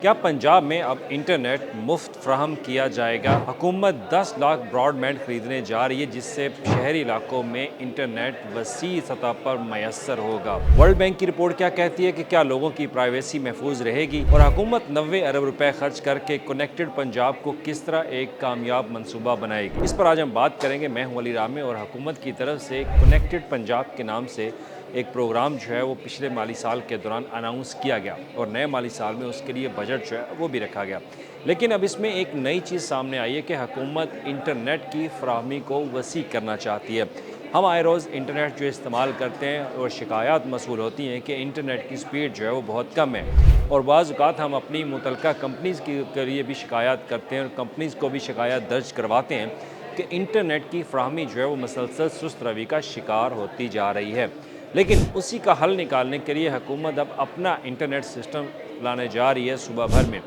क्या पंजाब में अब इंटरनेट मुफ्त फ्राहम किया जाएगा? हुकूमत 10 लाख ब्रॉडबैंड खरीदने जा रही है जिससे शहरी इलाकों में इंटरनेट वसी सतह पर मैसर होगा। वर्ल्ड बैंक की रिपोर्ट क्या कहती है कि क्या लोगों की प्राइवेसी महफूज रहेगी और हुकूमत 90 अरब रुपए खर्च करके कनेक्टेड पंजाब को किस तरह एक कामयाब मंसूबा बनाएगी। इस पर आज हम बात करेंगे। मैं हूं अली रामे और हुकूमत की तरफ से कनेक्टेड पंजाब के नाम से एक प्रोग्राम जो है वो पिछले माली साल के दौरान अनाउंस किया गया और नए माली साल में उसके लिए बजट जो है वो भी रखा गया। लेकिन अब इसमें एक नई चीज़ सामने आई है कि हुकूमत इंटरनेट की फराहमी को वसी करना चाहती है। हम आए रोज़ इंटरनेट जो इस्तेमाल करते हैं और शिकायत मसूल होती हैं कि इंटरनेट की स्पीड जो है वो बहुत कम है और बाज़ औक़ात हम अपनी मुतलका कंपनीज़ के लिए भी शिकायत करते हैं और कंपनीज़ को भी शिकायत दर्ज करवाते हैं कि इंटरनेट की फराहमी जो है वो मसलसल सुस्त रवि का शिकार होती जा रही है। लेकिन उसी का हल निकालने के लिए हुकूमत अब अपना इंटरनेट सिस्टम लाने जा रही है सूबा भर में।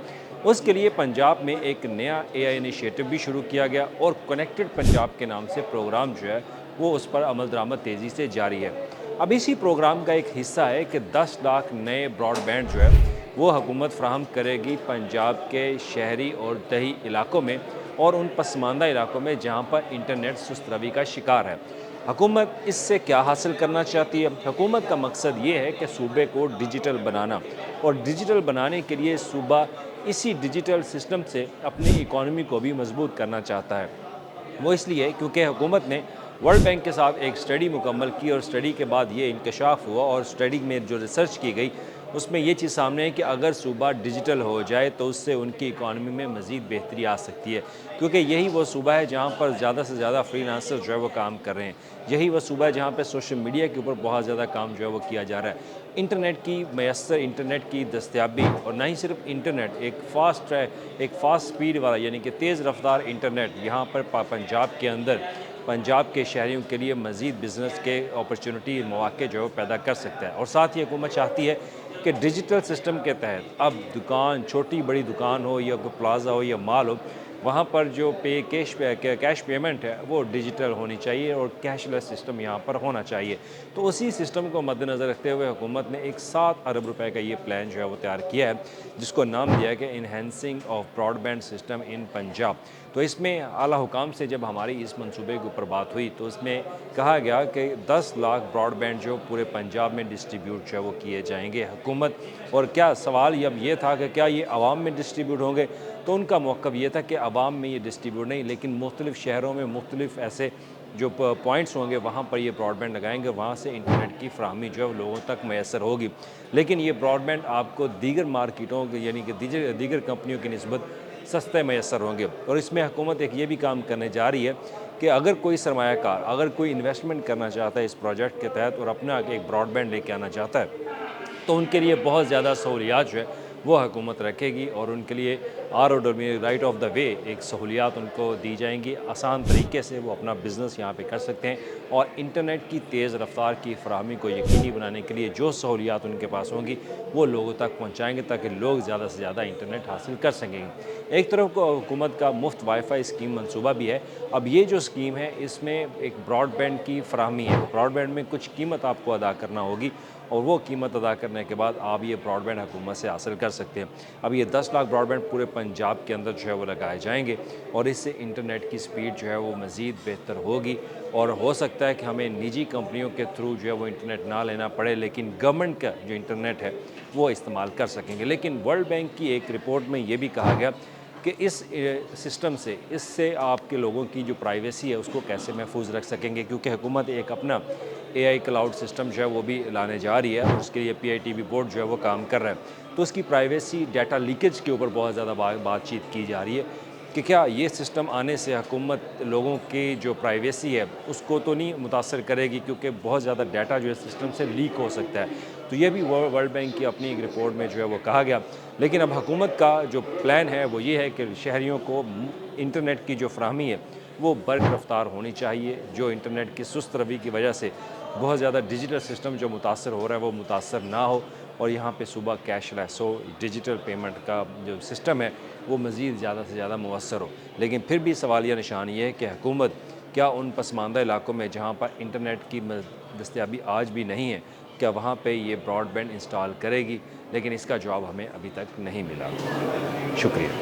उसके लिए पंजाब में एक नया एआई इनिशिएटिव भी शुरू किया गया और कनेक्टेड पंजाब के नाम से प्रोग्राम जो है वो उस पर अमल दरामद तेज़ी से जारी है। अब इसी प्रोग्राम का एक हिस्सा है कि 10 लाख नए ब्रॉडबैंड जो है वो हुकूमत फ्राहम करेगी पंजाब के शहरी और दही इलाकों में और उन पसमानदा इलाकों में जहाँ पर इंटरनेट सुस्त रवि का शिकार है। हुकूमत इससे क्या हासिल करना चाहती है? हुकूमत का मकसद ये है कि सूबे को डिजिटल बनाना और डिजिटल बनाने के लिए सूबा इसी डिजिटल सिस्टम से अपनी इकॉनमी को भी मजबूत करना चाहता है। वो इसलिए क्योंकि हुकूमत ने वर्ल्ड बैंक के साथ एक स्टडी मुकम्मल की और स्टडी के बाद ये इंकशाफ हुआ और स्टडी में जो रिसर्च की गई उसमें ये चीज़ सामने है कि अगर सूबा डिजिटल हो जाए तो उससे उनकी इकॉनमी में मज़ीद बेहतरी आ सकती है, क्योंकि यही वो सूबा है जहाँ पर ज़्यादा से ज़्यादा फ्रीलांसर जो है वो काम कर रहे हैं। यही वो सूबा है जहाँ पर सोशल मीडिया के ऊपर बहुत ज़्यादा काम जो है वो किया जा रहा है। इंटरनेट की मैसर इंटरनेट की दस्तयाबी और ना ही सिर्फ इंटरनेट, एक फ़ास्ट स्पीड वाला यानी कि तेज़ रफ्तार इंटरनेट यहाँ पर पंजाब के अंदर पंजाब के शहरियों के लिए मज़ीद बिज़नेस के अपॉर्चुनिटी मौक़े जो है पैदा कर सकता है। और साथ ही हुकूमत चाहती है कि डिजिटल सिस्टम के तहत अब दुकान, छोटी बड़ी दुकान हो या कोई प्लाज़ा हो या मॉल हो, वहाँ पर जो कैश पेमेंट है वो डिजिटल होनी चाहिए और कैशलेस सिस्टम यहाँ पर होना चाहिए। तो उसी सिस्टम को मद्देनज़र रखते हुए हुकूमत ने एक 7 अरब रुपए का ये प्लान जो है वो तैयार किया है, जिसको नाम दिया है कि enhancing of broadband system in Punjab. तो इसमें आला हुकाम से जब हमारी इस मंसूबे के ऊपर बात हुई तो उसमें कहा गया कि 10 लाख ब्रॉडबैंड जो पूरे पंजाब में डिस्ट्रीब्यूट जो है वो किए जाएंगे। हुकूमत और क्या सवाल अब ये था कि क्या ये आवाम में डिस्ट्रीब्यूट होंगे, तो उनका मौक़िफ़ ये था कि आवाम में ये डिस्ट्रीब्यूट नहीं, लेकिन मुख्तलिफ़ शहरों में मुख्तलिफ़ ऐसे जो पॉइंट्स होंगे वहाँ पर ये ब्रॉडबैंड लगाएंगे, वहाँ से इंटरनेट की फ्राहमी जो है लोगों तक मैसर होगी। लेकिन ये ब्रॉडबैंड आपको दीगर मार्केटों यानी कि दीगर कंपनियों की निस्बत सस्ते मैसर होंगे। और इसमें हुकूमत एक ये भी काम करने जा रही है कि अगर कोई सरमायाकार, अगर कोई इन्वेस्टमेंट करना चाहता है इस प्रोजेक्ट के तहत और अपना एक ब्रॉडबैंड लेके आना चाहता है, तो उनके लिए बहुत ज़्यादा सहूलियात जो है वो हुकूमत रखेगी और उनके लिए ROW right of the way एक सहूलियात उनको दी जाएंगी। आसान तरीके से वो अपना बिज़नेस यहाँ पे कर सकते हैं और इंटरनेट की तेज़ रफ्तार की फराहमी को यकीनी बनाने के लिए जो सहूलियात उनके पास होंगी वो लोगों तक पहुँचाएँगे ताकि लोग ज़्यादा से ज़्यादा इंटरनेट हासिल कर सकेंगे। एक तरफ को हुकूमत का मुफ्त वाईफाई स्कीम मनसूबा भी है। अब ये जो स्कीम है इसमें एक ब्रॉडबैंड की फराहमी है। ब्रॉडबैंड में कुछ कीमत आपको अदा करना होगी और वो कीमत अदा करने के बाद आप ये ब्रॉडबैंड हुकूमत से हासिल कर सकते हैं। अब ये 10 लाख ब्रॉडबैंड पूरे पंजाब के अंदर जो है वो लगाए जाएंगे और इससे इंटरनेट की स्पीड जो है वो मज़ीद बेहतर होगी और हो सकता है कि हमें निजी कंपनियों के थ्रू जो है वो इंटरनेट ना लेना पड़े, लेकिन गवर्नमेंट का जो इंटरनेट है वो इस्तेमाल कर सकेंगे। लेकिन वर्ल्ड बैंक की एक रिपोर्ट में ये भी कहा गया कि इस सिस्टम से इससे आपके लोगों की जो प्राइवेसी है उसको कैसे महफूज रख सकेंगे, क्योंकि हुकूमत एक अपना AI क्लाउड सिस्टम जो है वो भी लाने जा रही है और उसके लिए PITB बोर्ड जो है वो काम कर रहा है। तो उसकी प्राइवेसी डाटा लीकेज के ऊपर बहुत ज़्यादा बातचीत की जा रही है कि क्या ये सिस्टम आने से हुकूमत लोगों की जो प्राइवेसी है उसको तो नहीं मुतासर करेगी, क्योंकि बहुत ज़्यादा डाटा जो है सिस्टम से लीक हो सकता है। तो ये भी वर्ल्ड बैंक की अपनी एक रिपोर्ट में जो है वो कहा गया। लेकिन अब हुकूमत का जो प्लान है वो ये है कि शहरियों को इंटरनेट की जो फराहमी है वो बर्क रफ्तार होनी चाहिए, जो इंटरनेट की सुस्त रवि की वजह से बहुत ज़्यादा डिजिटल सिस्टम जो मुतासर हो रहा है वो मुतासर ना हो और यहाँ पे सुबह कैशलेस हो, डिजिटल पेमेंट का जो सिस्टम है वो मज़ीद ज़्यादा से ज़्यादा मुअस्सर हो। लेकिन फिर भी सवालिया निशान ये है कि हुकूमत क्या उन पसमानदा इलाकों में जहाँ पर इंटरनेट की दस्तयाबी आज भी नहीं है, کیا وہاں پہ یہ براڈ بینڈ انسٹال کرے گی، لیکن اس کا جواب ہمیں ابھی تک نہیں ملا۔ شکریہ۔